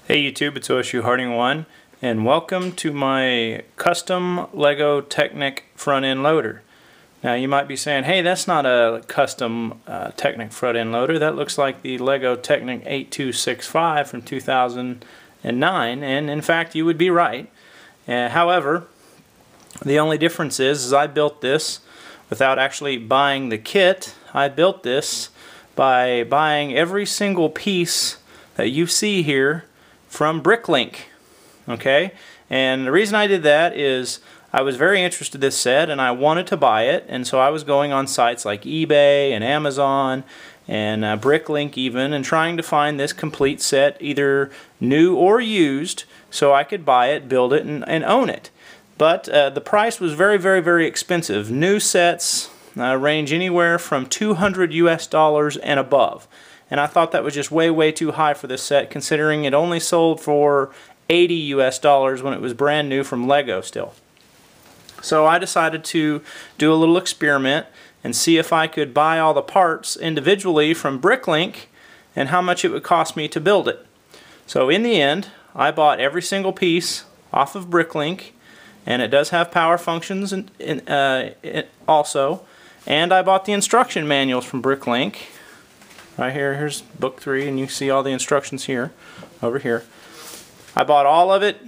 Hey YouTube, it's OSU Harding 1 and welcome to my custom Lego Technic front end loader. Now you might be saying, hey, that's not a custom Technic front end loader. That looks like the Lego Technic 8265 from 2009, and in fact you would be right. However, the only difference is I built this without actually buying the kit. I built this by buying every single piece that you see here from Bricklink. Okay, and the reason I did that is I was very interested in this set and I wanted to buy it, and so I was going on sites like eBay and Amazon and Bricklink even, and trying to find this complete set, either new or used, so I could buy it, build it, and own it. But the price was very expensive. New sets range anywhere from $200 US and above. And I thought that was just way too high for this set, considering it only sold for $80 US when it was brand new from Lego still. So I decided to do a little experiment and see if I could buy all the parts individually from Bricklink and how much it would cost me to build it. So in the end, I bought every single piece off of Bricklink, and it does have power functions also. And I bought the instruction manuals from Bricklink. Right here, here's book 3, and you see all the instructions here, over here. I bought all of it,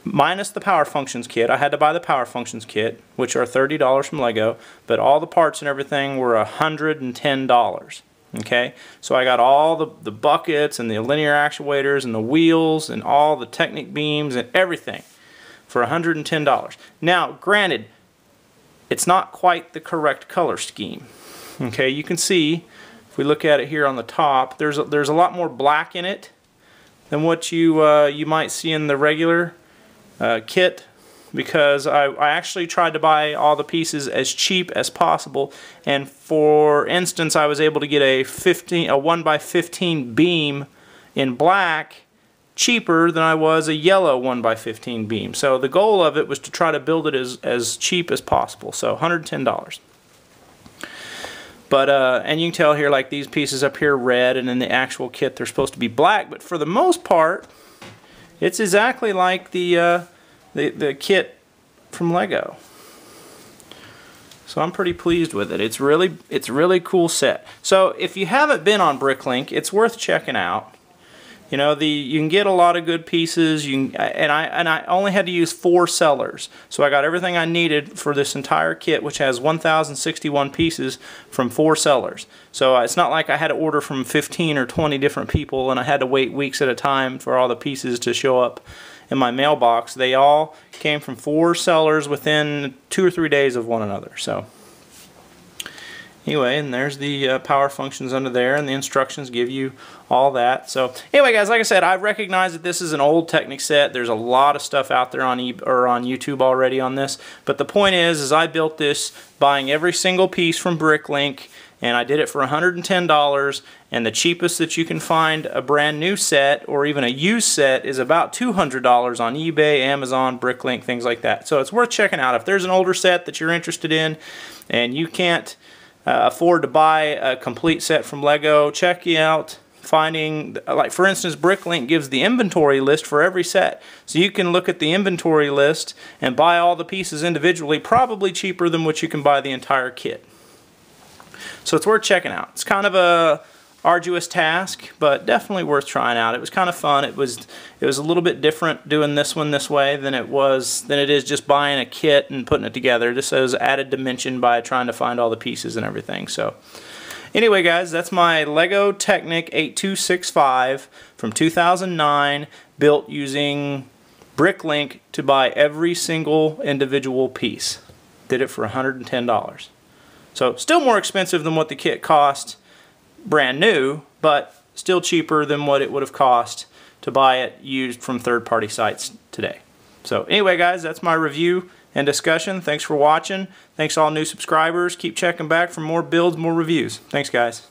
minus the power functions kit. I had to buy the power functions kit, which are $30 from Lego, but all the parts and everything were $110. Okay, so I got all the buckets and the linear actuators and the wheels and all the Technic beams and everything for $110. Now, granted, it's not quite the correct color scheme. Okay, you can see, if we look at it here on the top, there's a lot more black in it than what you might see in the regular kit, because I actually tried to buy all the pieces as cheap as possible, and for instance I was able to get a 1x15 beam in black cheaper than I was a yellow 1x15 beam. So the goal of it was to try to build it as cheap as possible, so $110. But, and you can tell here, like these pieces up here red, and in the actual kit they're supposed to be black, but for the most part it's exactly like the kit from Lego. So I'm pretty pleased with it. It's really cool set. So if you haven't been on Bricklink, it's worth checking out. You know, you can get a lot of good pieces. And I only had to use 4 sellers, so I got everything I needed for this entire kit, which has 1,061 pieces from 4 sellers. So it's not like I had to order from 15 or 20 different people, and I had to wait weeks at a time for all the pieces to show up in my mailbox. They all came from 4 sellers within 2 or 3 days of one another. So anyway, and there's the power functions under there, and the instructions give you all that. So anyway, guys, like I said, I recognize that this is an old Technic set. There's a lot of stuff out there on YouTube already on this, but the point is I built this buying every single piece from Bricklink, and I did it for $110, and the cheapest that you can find a brand new set or even a used set is about $200 on eBay, Amazon, Bricklink, things like that. So it's worth checking out. If there's an older set that you're interested in and you can't afford to buy a complete set from Lego, check out finding, like for instance, Bricklink gives the inventory list for every set, so you can look at the inventory list and buy all the pieces individually, probably cheaper than what you can buy the entire kit. So it's worth checking out. It's kind of a arduous task, but definitely worth trying out. It was kind of fun. It was a little bit different doing this one this way than it is just buying a kit and putting it together. Just as added dimension by trying to find all the pieces and everything. So anyway, guys, that's my Lego Technic 8265 from 2009, built using Bricklink to buy every single individual piece. Did it for $110. So still more expensive than what the kit cost brand new, but still cheaper than what it would have cost to buy it used from third-party sites today. So anyway, guys, that's my review and discussion. Thanks for watching. Thanks to all new subscribers. Keep checking back for more builds, more reviews. Thanks, guys.